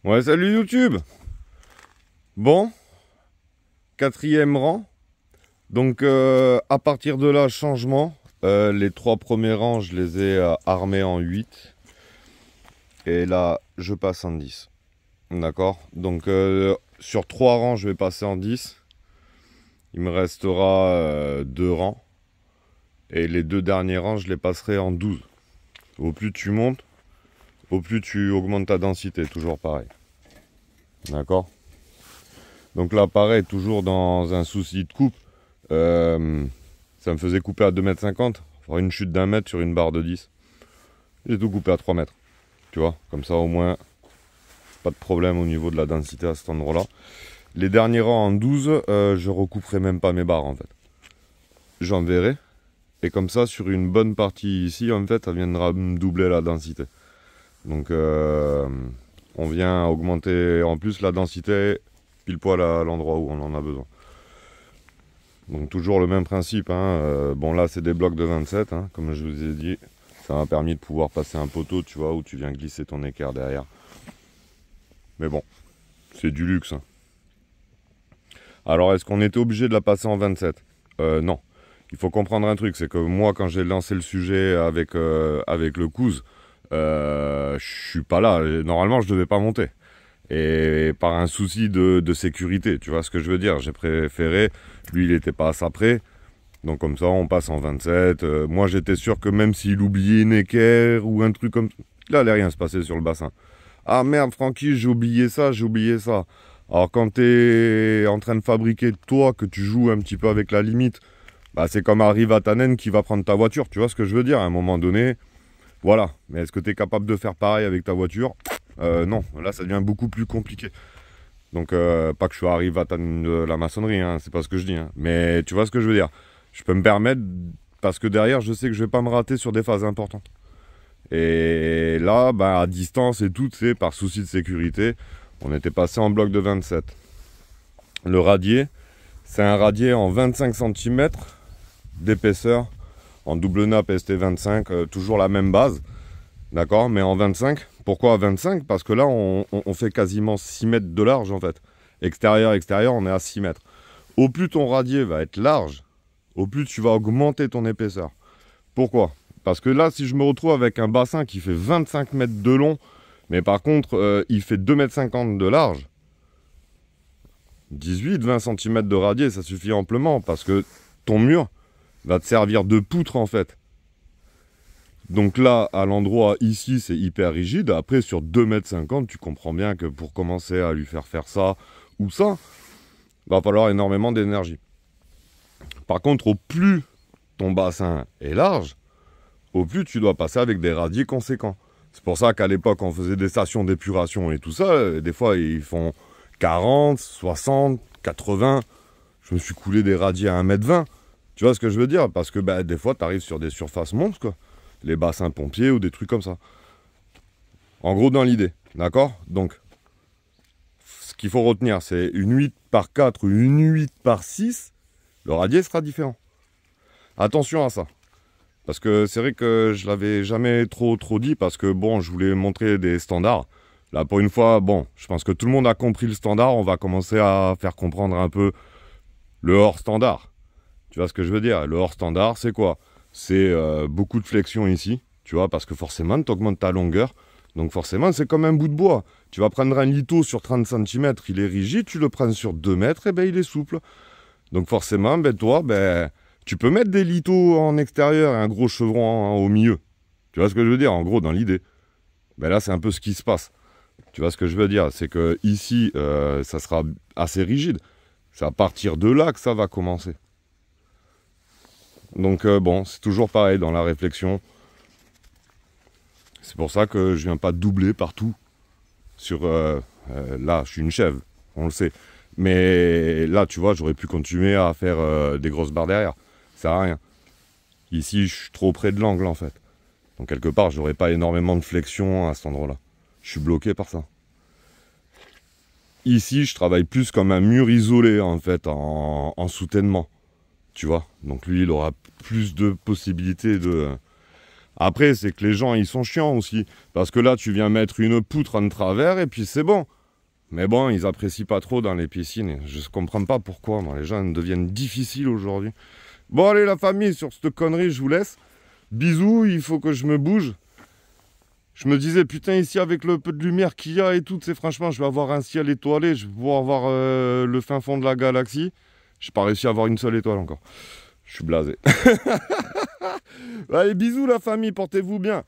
Ouais, salut YouTube. Bon, quatrième rang. Donc à partir de là, changement. Les trois premiers rangs, je les ai armés en 8. Et là, je passe en 10. D'accord. Donc sur 3 rangs, je vais passer en 10. Il me restera 2 rangs. Et les 2 derniers rangs, je les passerai en 12. Au plus tu montes, au plus tu augmentes ta densité. Toujours pareil. D'accord. Donc là, pareil, toujours dans un souci de coupe. Ça me faisait couper à 2,50 m. Faire une chute d'1 mètre sur une barre de 10. J'ai tout coupé à 3 mètres. Tu vois, comme ça au moins, pas de problème au niveau de la densité à cet endroit-là. Les derniers rangs en 12, je recouperai même pas mes barres en fait. J'enverrai. Et comme ça, sur une bonne partie ici, en fait, ça viendra me doubler la densité. Donc, on vient augmenter en plus la densité pile poil à l'endroit où on en a besoin. Donc toujours le même principe, hein. Bon là c'est des blocs de 27, hein, comme je vous ai dit. Ça m'a permis de pouvoir passer un poteau, tu vois, où tu viens glisser ton équerre derrière. Mais bon, c'est du luxe. Hein. Alors est-ce qu'on était obligé de la passer en 27 ? Non. Il faut comprendre un truc, c'est que moi quand j'ai lancé le sujet avec le Kouz, je suis pas là. Normalement je devais pas monter. Et par un souci de sécurité, tu vois ce que je veux dire. J'ai préféré, lui il était pas à ça près, donc comme ça on passe en 27. Moi j'étais sûr que même s'il oubliait une équerre ou un truc comme ça, il allait rien se passer sur le bassin. Ah merde Francky, j'ai oublié ça, j'ai oublié ça. Alors quand t'es en train de fabriquer toi, que tu joues un petit peu avec la limite, bah c'est comme arrive à Tannen qui va prendre ta voiture, tu vois ce que je veux dire, à un moment donné, voilà. Mais est-ce que tu es capable de faire pareil avec ta voiture ? Non, là ça devient beaucoup plus compliqué. Donc pas que je arrive à la maçonnerie, hein, c'est pas ce que je dis. Hein. Mais tu vois ce que je veux dire. Je peux me permettre, parce que derrière je sais que je vais pas me rater sur des phases importantes. Et là, bah, à distance et tout, c'est par souci de sécurité, on était passé en bloc de 27. Le radier, c'est un radier en 25 cm d'épaisseur, en double nappe ST25, toujours la même base. D'accord, mais en 25. Pourquoi 25 ? Parce que là, on fait quasiment 6 mètres de large, en fait. Extérieur, on est à 6 mètres. Au plus ton radier va être large, au plus tu vas augmenter ton épaisseur. Pourquoi ? Parce que là, si je me retrouve avec un bassin qui fait 25 mètres de long, mais par contre, il fait 2,50 m de large, 18-20 cm de radier, ça suffit amplement, parce que ton mur va te servir de poutre, en fait. Donc là, à l'endroit ici, c'est hyper rigide. Après, sur 2,50 m, tu comprends bien que pour commencer à lui faire ça ou ça, va falloir énormément d'énergie. Par contre, au plus ton bassin est large, au plus tu dois passer avec des radiers conséquents. C'est pour ça qu'à l'époque, on faisait des stations d'épuration et tout ça. Des fois, ils font 40, 60, 80. Je me suis coulé des radiers à 1,20 m. Tu vois ce que je veux dire ? Parce que bah, des fois, tu arrives sur des surfaces monstres, quoi. Les bassins pompiers ou des trucs comme ça. En gros, dans l'idée, d'accord ? Donc, ce qu'il faut retenir, c'est une 8 par 4 ou une 8 par 6, le radier sera différent. Attention à ça. Parce que c'est vrai que je l'avais jamais trop dit, parce que bon, je voulais montrer des standards. Là, pour une fois, bon, je pense que tout le monde a compris le standard, on va commencer à faire comprendre un peu le hors standard. Tu vois ce que je veux dire ? Le hors standard, c'est quoi ? C'est beaucoup de flexion ici, tu vois, parce que forcément, tu augmentes ta longueur. Donc forcément, c'est comme un bout de bois. Tu vas prendre un litho sur 30 cm, il est rigide, tu le prends sur 2 mètres, et ben il est souple. Donc forcément, ben, toi, ben, tu peux mettre des lithos en extérieur et un gros chevron au milieu. Tu vois ce que je veux dire ? En gros, dans l'idée. Ben là, c'est un peu ce qui se passe. Tu vois ce que je veux dire ? C'est que ici, ça sera assez rigide. C'est à partir de là que ça va commencer. Donc bon, c'est toujours pareil dans la réflexion. C'est pour ça que je viens pas doubler partout. Sur là, je suis une chèvre, on le sait. Mais là, tu vois, j'aurais pu continuer à faire des grosses barres derrière. Ça sert à rien. Ici, je suis trop près de l'angle en fait. Donc quelque part, j'aurais pas énormément de flexion à cet endroit-là. Je suis bloqué par ça. Ici, je travaille plus comme un mur isolé en fait, en soutènement. Tu vois, donc lui, il aura plus de possibilités de... Après, c'est que les gens, ils sont chiants aussi. Parce que là, tu viens mettre une poutre en travers et puis c'est bon. Mais bon, ils apprécient pas trop dans les piscines. Je comprends pas pourquoi, moi. Les gens deviennent difficiles aujourd'hui. Bon, allez, la famille, sur cette connerie, je vous laisse. Bisous, il faut que je me bouge. Je me disais, putain, ici, avec le peu de lumière qu'il y a et tout, c'est franchement, je vais avoir un ciel étoilé. Je vais pouvoir voir le fin fond de la galaxie. J'ai pas réussi à avoir une seule étoile encore. Je suis blasé. Allez, bisous, la famille, portez-vous bien.